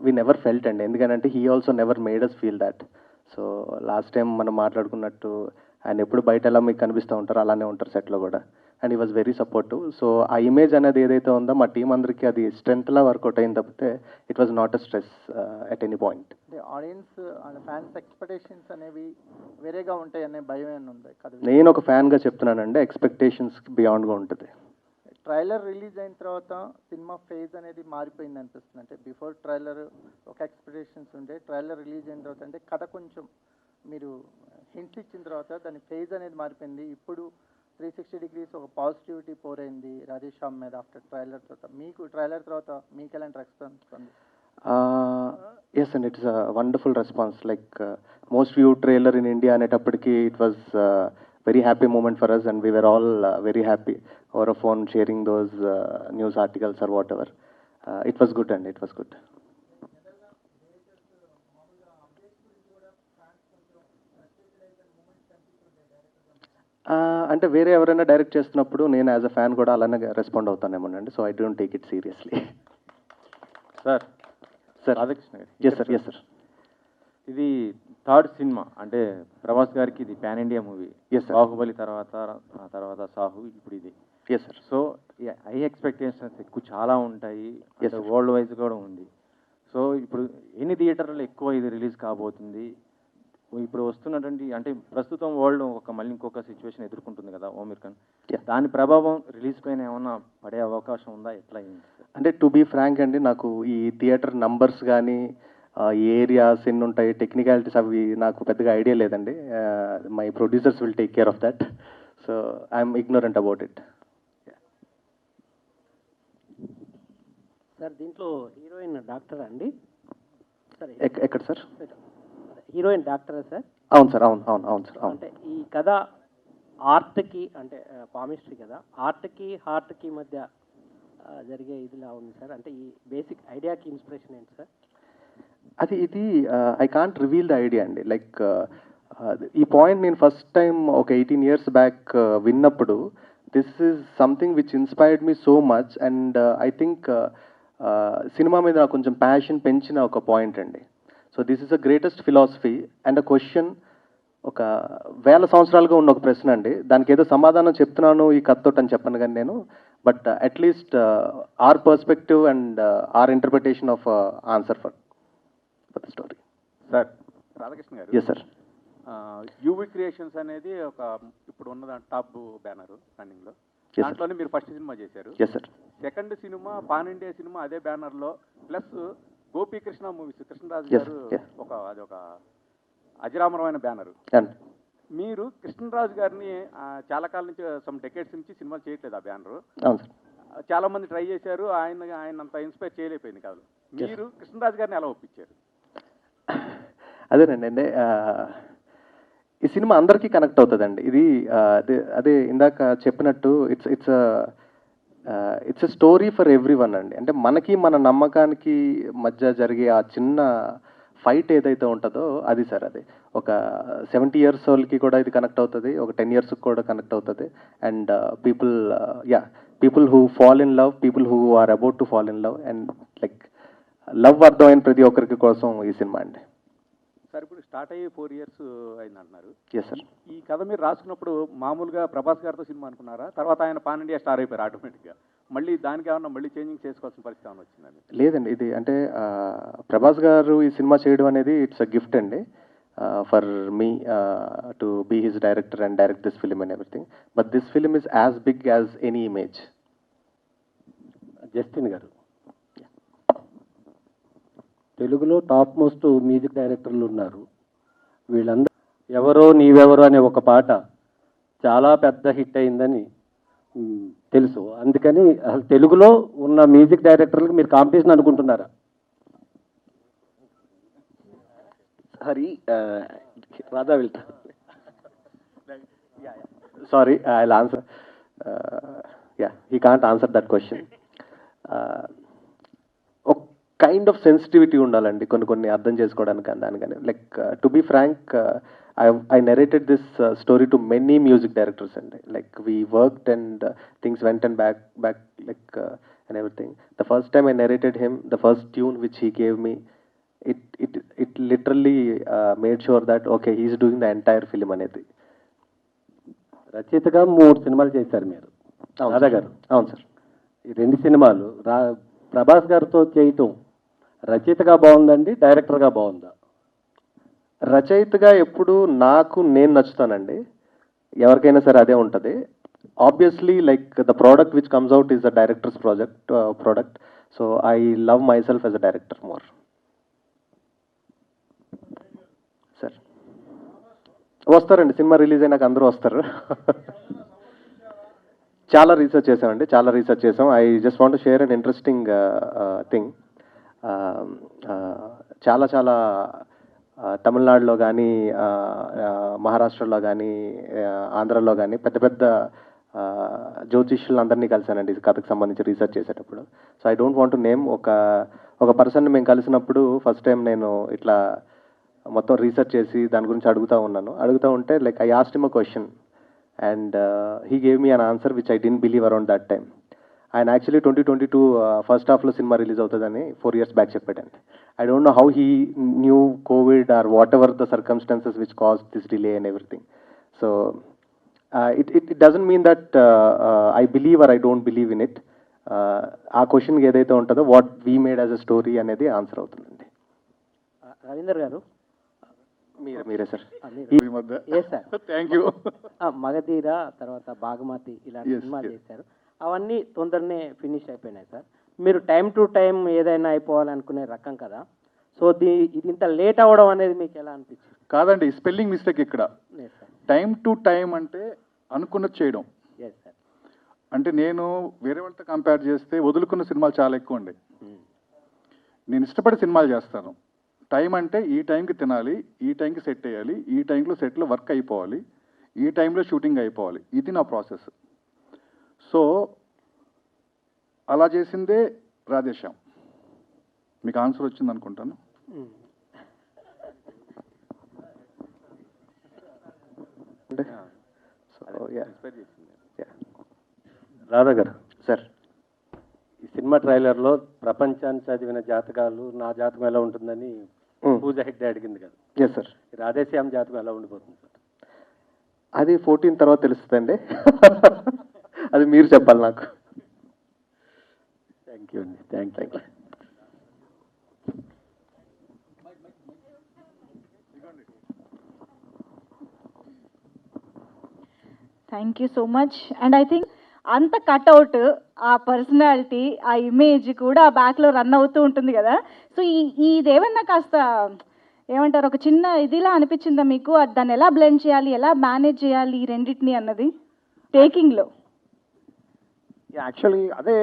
వి నెవర్ ఫెల్ట్ అండి. ఎందుకంటే he also never made us feel that. So last time మనం మాట్లాడుకున్నట్టు ఆయన ఎప్పుడు బయట ఎలా మీకు కనిపిస్తూ ఉంటారో అలానే ఉంటారు సెట్లో కూడా. అండ్ ఈ వాజ్ వెరీ సపోర్టివ్. సో ఆ ఇమేజ్ అనేది ఏదైతే ఉందో మా టీం అందరికీ అది స్ట్రెంత్లా వర్కౌట్ అయింది తప్పితే it was not a stress at any point. అంటే ఆడియన్స్ ఫ్యాన్స్ ఎక్స్పెక్టేషన్స్ అనేవి వేరేగా ఉంటాయి అనే భయం ఏమైనా ఉంది కదా? నేను ఒక ఫ్యాన్గా చెప్తున్నానండి, ఎక్స్పెక్టేషన్స్కి బియాండ్గా ఉంటుంది. ట్రైలర్ రిలీజ్ అయిన తర్వాత సినిమా ఫేజ్ అనేది మారిపోయింది అనిపిస్తుంది. అంటే బిఫోర్ ట్రైలర్ ఒక ఎక్స్పెక్టేషన్స్ ఉండే, ట్రైలర్ రిలీజ్ అయిన తర్వాత అంటే కథ కొంచెం మీరు హింట్స్ ఇచ్చిన తర్వాత దాని ఫేజ్ అనేది మారిపోయింది. ఇప్పుడు 360 degrees ఒక పాజిటివిటీ పోరైంది రాధేశ్యామ్ మీద ఆఫ్టర్ ట్రైలర్ తర్వాత. మీకు ట్రైలర్ తర్వాత మీకు ఎలాంటి రెస్పాన్స్ ఉంది? Yes and it's a wonderful response. Like most view trailer in India అనేటప్పటికి it was very happy moment for us, and we were all very happy over a phone sharing those news articles or whatever. It was good, and it was good. అంటే వేరే ఎవరైనా డైరెక్ట్ చేస్తున్నప్పుడు నేను యాజ్ అ ఫ్యాన్ కూడా అలానే రెస్పాండ్ అవుతానేమోనండి. So I don't take it seriously. Sir Radhakrishna గారు. Yes sir, yes sir. ఇది థర్డ్ సినిమా, అంటే ప్రభాస్ గారికి ఇది pan India movie. Yes sir. Baahubali తర్వాత సాహు, ఇప్పుడు ఇది. Yes sir. So high expectations ఎక్కువ చాలా ఉంటాయి, అంటే వరల్డ్ వైజ్ కూడా ఉంది. సో ఇప్పుడు ఎన్ని థియేటర్లు ఎక్కువ ఇది రిలీజ్ కాబోతుంది? ఇప్పుడు వస్తున్నటువంటి అంటే ప్రస్తుతం వరల్డ్ మళ్ళీ ఇంకొక సిచ్యువేషన్ ఎదుర్కొంటుంది కదా ఓమిక్రాన్, దాని ప్రభావం రిలీజ్ పైన ఏమన్నా పడే అవకాశం ఉందా? ఎట్లా అయింది? అంటే టు బీ ఫ్రాంక్ అండి, నాకు ఈ థియేటర్ నంబర్స్ కానీ ఏరియాస్ ఎన్ని ఉంటాయి, టెక్నికాలిటీస్ అవి నాకు పెద్దగా ఐడియా లేదండి. My producers will take care of that. So I'm ignorant about it. Sir దీంట్లో హీరోయిన్ డాక్టర్ అండి? సరే, ఎక్కడ సార్? హీరోయిన్ డాక్టరా సార్? అవును సార్, అవును అవును అవును సార్, అవును. అంటే ఈ కథ ఆర్ట్కి, అంటే పామిస్ట్రీ కదా, ఆర్ట్కి హార్ట్కి మధ్య జరిగే ఇదిలా ఉంది సార్. అంటే ఈ బేసిక్ ఐడియాకి ఇన్స్పిరేషన్ ఏంటి సార్? ఇది I can't reveal the idea అండి. లైక్ ఈ పాయింట్ నేను ఫస్ట్ టైం ఒక 18 years బ్యాక్ విన్నప్పుడు, this is something which inspired me so much. And I think cinema మీద నాకు కొంచెం ప్యాషన్ పెంచిన ఒక పాయింట్ అండి. So this is the greatest philosophy and a question. ఒక 1000 సంవత్సరాలుగా ఉన్న ఒక ప్రశ్న అండి. దానికి ఏదో సమాధానం చెప్తున్నాను ఈ కథతోటి అని చెప్పను కానీ నేను, but at least our perspective and our interpretation of answer for the story. Sir Radhakrishna గారు, ఎస్ సార్. యూవి క్రియేషన్స్ అనేది ఒక ఇప్పుడు ఉన్న టాప్ బ్యానర్ రన్నింగ్లో, దాంట్లోనే మీరు ఫస్ట్ సినిమా చేశారు. Yes sir. Second cinema pan India cinema అదే బ్యానర్లో, plus Gopikrishna movies Krishnaraju Yes, గారు yeah. అదొక అజరామరమైన బ్యానరు. అండ్ మీరు కృష్ణరాజు గారిని చాలా కాలం నుంచి, సమ్ డెకేడ్స్ నుంచి సినిమాలు చేయట్లేదు ఆ బ్యానరు. అవును సార్. చాలా మంది ట్రై చేశారు, ఆయన అంత ఇన్స్పైర్ చేయలేకపోయింది కాదు. మీరు కృష్ణరాజు గారిని ఎలా ఒప్పించారు? అదేనండి, అంటే ఈ సినిమా అందరికీ కనెక్ట్ అవుతుందండి. ఇది అదే ఇందాక చెప్పినట్టు it's a story for every one అండి. అంటే మనకి మన నమ్మకానికి మధ్య జరిగే ఆ చిన్న ఫైట్ ఏదైతే ఉంటుందో అది సార్. అది ఒక 70 years వాళ్ళకి కూడా ఇది కనెక్ట్ అవుతుంది, ఒక 10 yearsకి కూడా కనెక్ట్ అవుతుంది. And people who fall in love, people who are about to fall in love, and like love అర్థమైన ప్రతి ఒక్కరికి కోసం ఈ సినిమా అండి. సార్ ఇప్పుడు స్టార్ట్ అయ్యి 4 years అయింది అంటున్నారు. Yes sir. ఈ కథ మీరు రాసుకున్నప్పుడు మామూలుగా ప్రభాస్ గారితో సినిమా అనుకున్నారా? తర్వాత ఆయన పాన్ ఇండియా స్టార్ అయిపోయారు ఆటోమేటిక్గా. మళ్ళీ దానికి ఏమన్నా మళ్ళీ చేంజింగ్ చేసుకోవాల్సిన పరిస్థితి ఏమైనా వచ్చిందండి? లేదండి, ఇది అంటే ప్రభాస్ గారు ఈ సినిమా చేయడం అనేది ఇట్స్ అ గిఫ్ట్ అండి for me to be his director and direct this film and everything. But this film is as big as any image. Justin గారు, తెలుగులో టాప్ మోస్ట్ మ్యూజిక్ డైరెక్టర్లు ఉన్నారు. వీళ్ళందరూ ఎవరో నీవెవరో అనే ఒక పాట చాలా పెద్ద హిట్ అయిందని తెలుసు. అందుకని అసలు తెలుగులో ఉన్న మ్యూజిక్ డైరెక్టర్లకు మీరు కాంపిటీషన్ అనుకుంటున్నారా? హరి రాధా వెళ్తా. Sorry, I'll answer. He can't answer that question. ఒక కైండ్ ఆఫ్ సెన్సిటివిటీ ఉండాలండి కొన్ని అర్థం చేసుకోవడానికి దానికని. Like to be frank, I narrated this story to many music directors, and like we worked and things went and back like and everything. The first time I narrated him, the first tune which he gave me, it literally made sure that okay, he's doing the entire film anedi. రచయితగా 3 సినిమాలు చేశారు మీరు, రాధా గారు. అవును సార్. ఈ 2 సినిమాలు ప్రభాస్ గారితో చేయటం రచయితగా బాగుందండి, డైరెక్టర్గా బాగుందా? రచయితగా ఎప్పుడు నేను నచ్చుతానండి, ఎవరికైనా సరే అదే ఉంటుంది. Obviously like the product which comes out is the directors product. So I love my self as a director more. Sir వస్తారండి, సినిమా రిలీజ్ అయినాక అందరూ వస్తారు. చాలా రీసెర్చ్ చేసాం. I just want to share an interesting thing. చాలా తమిళనాడులో కానీ, మహారాష్ట్రలో కానీ, ఆంధ్రలో కానీ పెద్ద జ్యోతిష్యులు అందరినీ కలిసానండి ఈ కథకు సంబంధించి రీసెర్చ్ చేసేటప్పుడు. So I don't want to name. ఒక పర్సన్ని మేము కలిసినప్పుడు ఫస్ట్ టైం నేను ఇట్లా మొత్తం రీసెర్చ్ చేసి దాని గురించి అడుగుతూ ఉంటే like I asked him a question and he gave me an answer which I didn't believe around that time. ఆయన యాక్చువల్లీ 2022 ఫస్ట్ హాఫ్లో సినిమా రిలీజ్ అవుతుందని 4 years బ్యాక్ చెప్పాడండి. I don't know how he knew Covid or whatever the circumstances which cause this delay and everything. So it doesn't mean that I believe or I don't believe in it. ఆ క్వశ్చన్కి ఏదైతే ఉంటుందో what we made as a story అనేది ఆన్సర్ అవుతుందండి. రవీందర్ గారు మీరే సార్. ఈ మధ్య ఏ సార్ థ్యాంక్ యూ. మగధీర తర్వాత బాగమతి ఇలాంటి Yes, సినిమాలు yes. చేశారు. అవన్నీ తొందరనే ఫినిష్ అయిపోయినాయి సార్. మీరు టైం టు టైం ఏదైనా అయిపోవాలనుకునే రకం కదా. సో ఇది ఇంత లేట్ అవ్వడం అనేది మీకు ఎలా అనిపించింది? కాదండి, స్పెల్లింగ్ మిస్టేక్ ఇక్కడ. Yes sir. Time to time అంటే అనుకున్నది చేయడం. Yes sir. అంటే నేను వేరే వాళ్ళతో కంపేర్ చేస్తే వదులుకున్న సినిమాలు చాలా ఎక్కువ అండి. నేను ఇష్టపడే సినిమాలు చేస్తాను. టైం అంటే ఈ టైంకి తినాలి, ఈ టైంకి సెట్ అయ్యాలి, ఈ టైంలో సెట్లో వర్క్ అయిపోవాలి, ఈ టైంలో షూటింగ్ అయిపోవాలి. ఇది నా ప్రాసెస్. సో అలా చేసిందే రాధేశ్యామ్. మీకు ఆన్సర్ వచ్చింది అనుకుంటాను. రాధా గారు సార్, ఈ సినిమా ట్రైలర్లో ప్రపంచాన్ని చదివిన జాతకాలు నా జాతకం ఎలా ఉంటుందని పూజ హెగ్డే అడిగింది కదా. Yes sir. రాధేశ్యామ్ జాతకం ఎలా ఉండిపోతుంది సార్? అది 14 తర్వాత తెలుస్తుందండి. అది మీరు చెప్పాలి నాకు. థ్యాంక్ యూ అండి. Thank you. Thank you so much. And I think అంత కట్అవుట్, ఆ పర్సనాలిటీ, ఆ ఇమేజ్ కూడా బ్యాక్లో రన్ అవుతూ ఉంటుంది కదా. సో ఇదేమన్నా కాస్త ఏమంటారు, ఒక చిన్న ఇదిలా అనిపించిందా మీకు? దాన్ని ఎలా బ్లెండ్ చేయాలి, ఎలా మేనేజ్ చేయాలి ఈ రెండింటిని అన్నది టేకింగ్లో? యాక్చువల్లీ అదే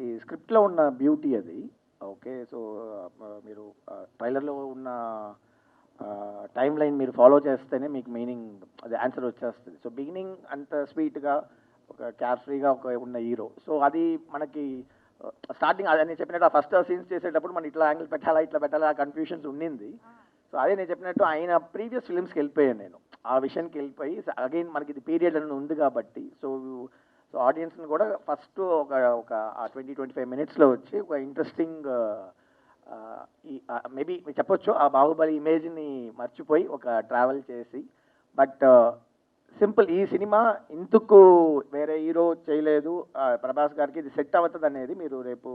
ఈ స్క్రిప్ట్లో ఉన్న బ్యూటీ అది. ఓకే, సో మీరు ట్రైలర్లో ఉన్న టైం లైన్ మీరు ఫాలో చేస్తేనే మీకు మీనింగ్, అది ఆన్సర్ వచ్చేస్తుంది. సో బిగినింగ్ అంత స్వీట్గా ఒక క్యార్ ఫ్రీగా ఒక ఉన్న హీరో. సో అది మనకి స్టార్టింగ్ అదే నేను చెప్పినట్టు ఆ ఫస్ట్ సీన్స్ చేసేటప్పుడు మనం ఇట్లా యాంగిల్ పెట్టాలా ఇట్లా పెట్టాలా ఆ కన్ఫ్యూషన్స్ ఉండింది. సో అదే నేను చెప్పినట్టు ఆయన ప్రీవియస్ ఫిల్మ్స్కి వెళ్ళిపోయాను నేను, ఆ విషయానికి వెళ్ళిపోయి అగైన్ మనకి ఇది పీరియడ్ అని ఉంది కాబట్టి సో ఆడియన్స్ని కూడా ఫస్ట్ ఒక 20-25 మినిట్స్లో వచ్చి ఒక ఇంట్రెస్టింగ్ మేబీ మీరు చెప్పొచ్చు ఆ బాహుబలి ఇమేజ్ని మర్చిపోయి ఒక ట్రావెల్ చేసి, బట్ సింపుల్ ఈ సినిమా ఇందుకు వేరే హీరో చేయలేదు, ప్రభాస్ గారికి ఇది సెట్ అవుతుంది అనేది మీరు రేపు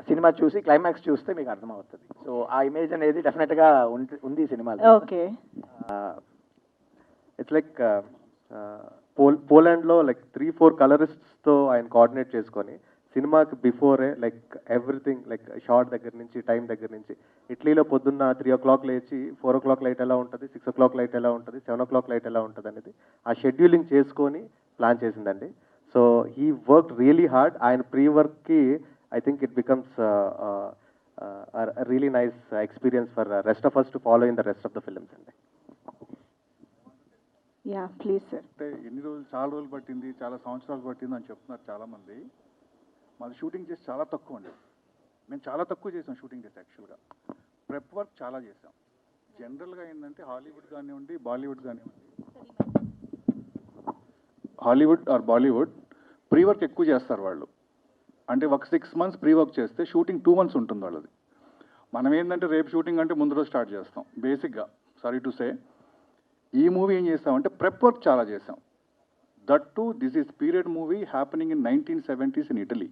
సినిమా చూసి క్లైమాక్స్ చూస్తే మీకు అర్థమవుతుంది. సో ఆ ఇమేజ్ అనేది డెఫినెట్గా ఉంది ఈ సినిమాలో. ఓకే. ఇట్స్ లైక్ పోలాండ్లో లైక్ 3-4 కలరిస్ట్స్తో ఆయన కోఆర్డినేట్ చేసుకొని సినిమాకి before like everything like short దగ్గర నుంచి టైం దగ్గర నుంచి ఇటలీలో పొద్దున్న 3 o'clock లేచి 4 o'clock లైట్ ఎలా ఉంటుంది, 6 o'clock లైట్ ఎలా ఉంటుంది, 7 o'clock లైట్ ఎలా ఉంటుంది అనేది ఆ షెడ్యూలింగ్ చేసుకొని ప్లాన్ చేసిందండి. So he work really hard. ఆయన ప్రీ వర్క్కి I think it becomes really nice experience for rest of us to follow in the rest of the films అండి. Yeah please sir. అంటే ఎన్ని రోజులు, చాలా రోజులు పట్టింది, చాలా సంవత్సరాలు పట్టింది అని చెప్తున్నారు చాలామంది. మాది షూటింగ్ చేసి చాలా తక్కువ అండి. మేము చాలా తక్కువ చేసాం షూటింగ్ చేసి. యాక్చువల్గా ప్రెప్ వర్క్ చాలా చేసాం. జనరల్గా ఏంటంటే హాలీవుడ్ కానివ్వండి, బాలీవుడ్ కానివ్వండి, Hollywood or Bollywood pre work ఎక్కువ చేస్తారు వాళ్ళు. అంటే ఒక 6 months ప్రీ వర్క్ చేస్తే షూటింగ్ 2 months ఉంటుంది వాళ్ళది. మనం ఏంటంటే రేపు షూటింగ్ అంటే ముందు రోజు స్టార్ట్ చేస్తాం బేసిక్గా. సారీ టు సే, ఈ మూవీ ఏం చేస్తామంటే ప్రెప్ వర్క్ చాలా చేసాం. That to this is period movie happening in 1970s in Italy.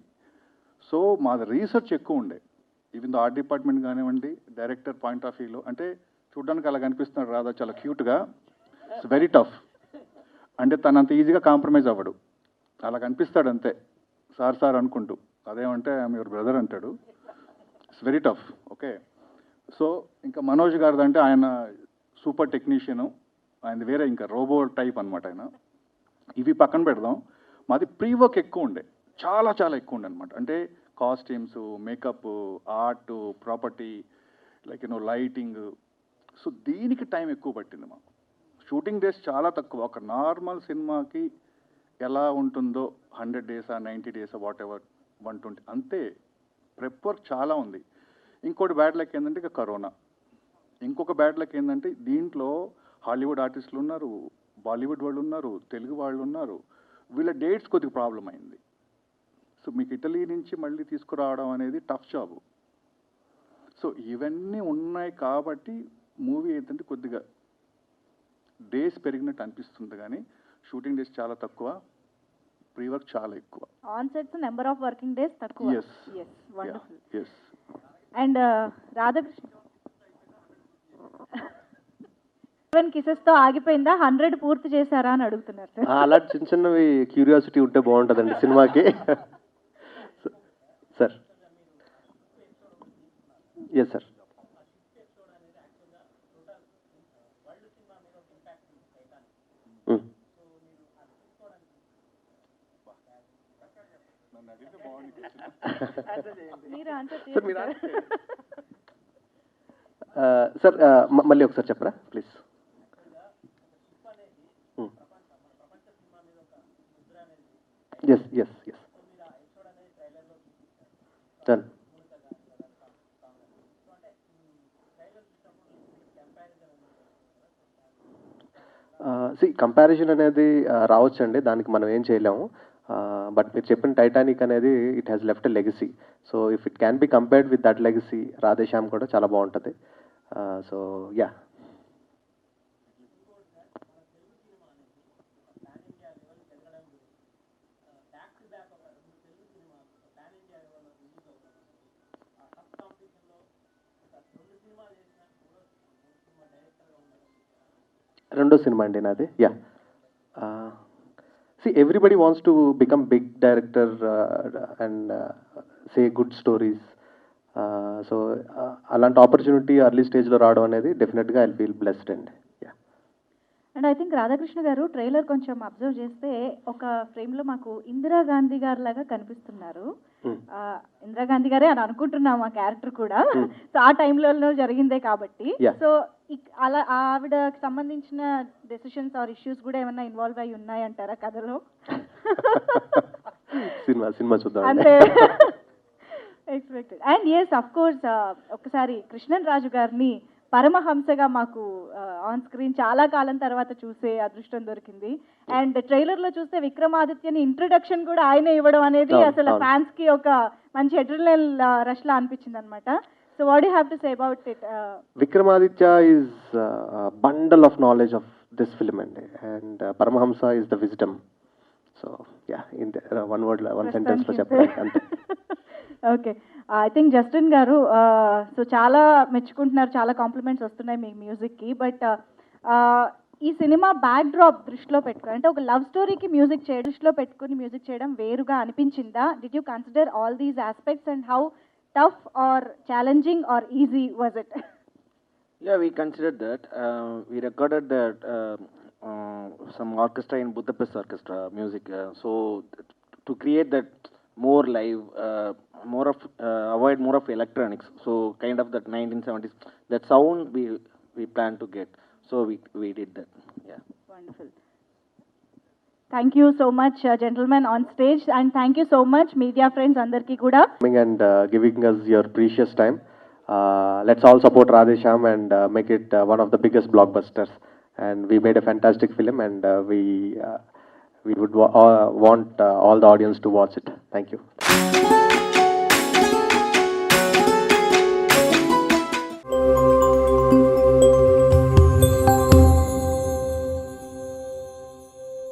So మాది రీసెర్చ్ ఎక్కువ ఉండే. ఈవెన్ ద ఆర్ట్ డిపార్ట్మెంట్ కానివ్వండి, డైరెక్టర్ పాయింట్ ఆఫ్ వ్యూలో అంటే చూడడానికి అలా కనిపిస్తున్నాడు రాదా చాలా క్యూట్గా, ఇట్స్ వెరీ టఫ్. అంటే తను అంత ఈజీగా కాంప్రమైజ్ అవ్వడు, అలా కనిపిస్తాడు అంతే సార్ సార్ అనుకుంటూ. అదేమంటే ఆమె యువర్ బ్రదర్ అంటాడు. It's very tough. Okay, so ఇంకా మనోజ్ గారిది అంటే ఆయన సూపర్ టెక్నీషియను, ఆయనది వేరే ఇంకా రోబో టైప్ అనమాట ఆయన. ఇవి పక్కన పెడదాం. మాది ప్రీ వర్క్ ఎక్కువ ఉండే, చాలా చాలా ఎక్కువ ఉండే అనమాట. అంటే costumes, makeup, art, property, like lighting. So దీనికి టైం ఎక్కువ పట్టింది మాకు. షూటింగ్ డేస్ చాలా తక్కువ. ఒక నార్మల్ సినిమాకి ఎలా ఉంటుందో 100 days, 90 days, వాట్ ఎవర్ 120 అంతే. ప్రెప్ వర్క్ చాలా ఉంది. ఇంకోటి బ్యాడ్ లక్ ఏంటంటే ఇక కరోనా. ఇంకొక బ్యాడ్ లక్ ఏంటంటే దీంట్లో హాలీవుడ్ ఆర్టిస్టులు ఉన్నారు, బాలీవుడ్ వాళ్ళు ఉన్నారు, తెలుగు వాళ్ళు ఉన్నారు. వీళ్ళ డేట్స్ కొద్దిగా ప్రాబ్లం అయింది. సో మీకు ఇటలీ నుంచి మళ్ళీ తీసుకురావడం అనేది టఫ్ జాబు. సో ఇవన్నీ ఉన్నాయి కాబట్టి మూవీ ఏంటంటే కొద్దిగా డేస్ పెరిగినట్టు అనిపిస్తుంది, కానీ షూటింగ్ డేస్ చాలా తక్కువ, ప్రీ వర్క్ చాలా ఎక్కువ. On sets number of working days తక్కువ. Yes. Yes wonderful. Yes. And Radhakrishna 7 kisses తో ఆగిపోయిందా, 100 పూర్తి చేశారా అని అడుగుతున్నారు సార్. అలాంటి చిన్న చిన్నవి క్యూరియాసిటీ ఉంటే బాగుంటుందండి సినిమాకి. Sir yes sir. మీరు ఆన్సర్ సార్ మీరు చేయండి. సార్ మళ్ళీ ఒకసారి చెప్పరా please. Yes yes yes sir. Comparison అనేది రావచ్చండి, దానికి మనం ఏం చేయలేము. బట్ మీరు చెప్పిన టైటానిక్ అనేది it has left a legacy. So if it can be compared with that legacy, Radhe Shyam కూడా చాలా బాగుంటుంది. So yeah. రెండో సినిమా అండి నాది. Yeah. Everybody wants to become big director and say good stories. So అలాంటి ఆపర్చునిటీ ఎర్లీ స్టేజ్లో రావడం అనేది డెఫినెట్గా ఐ ఫీల్ బ్లెస్డ్ అండి. Yeah. And I think Radhakrishna గారు ట్రైలర్ కొంచెం అబ్జర్వ్ చేస్తే ఒక ఫ్రేమ్లో మాకు ఇందిరాగాంధీ గారు లాగా కనిపిస్తున్నారు. ఇందిరాగాంధీ గారే అని అనుకుంటున్నాం ఆ క్యారెక్టర్ కూడా. సో ఆ టైంలో జరిగిందే కాబట్టి. Yeah. సో అలా ఆవిడకి సంబంధించిన డెసిషన్స్ ఆర్ ఇష్యూస్ కూడా ఏమైనా ఇన్వాల్వ్ అయి ఉన్నాయంటారా కథలో? సినిమా చూద్దాం. అంటే expected. And yes of course ఒకసారి కృష్ణన్ రాజు గారిని పరమహంసగా మాకు ఆన్ స్క్రీన్ చాలా కాలం తర్వాత చూసే అదృష్టం దొరికింది. అండ్ ట్రైలర్లో చూస్తే విక్రమాదిత్యని ఇంట్రొడక్షన్ కూడా ఆయన ఇవ్వడం అనేది అసలు ఫ్యాన్స్ కి ఒక మంచి అడ్రినల్ రష్ లా అనిపించింది అనమాట. So what you have to say about it? Vikramaditya is bundle of knowledge of this film అండి, and Paramahamsa is the wisdom. So yeah, in one సెంటెన్స్లో చెప్పాలి అంతే. Okay, I think Justin garu so చాలా మెచ్చుకుంటున్నారు, చాలా కాంప్లిమెంట్స్ వస్తున్నాయి మీ మ్యూజిక్కి. బట్ ఈ సినిమా బ్యాక్ డ్రాప్ దృష్టిలో పెట్టుకుని, అంటే ఒక లవ్ స్టోరీకి మ్యూజిక్ చేయడం దృష్టిలో పెట్టుకుని మ్యూజిక్ చేయడం వేరుగా అనిపించిందా? Did you consider all these aspects and how tough or challenging or easy was it? Yeah, we considered that. We recorded that some orchestra in Budapest Orchestra music. So to create that more live, more of avoid more of electronics. So kind of that 1970s that sound we plan to get. So we did that. Yeah. Wonderful. Thank you so much, gentlemen on stage, and thank you so much media friends andarki kuda. And giving us your precious time. Let's all support Radheshyam and make it one of the biggest blockbusters. And we made a fantastic film, and we would want all the audience to watch it. Thank you.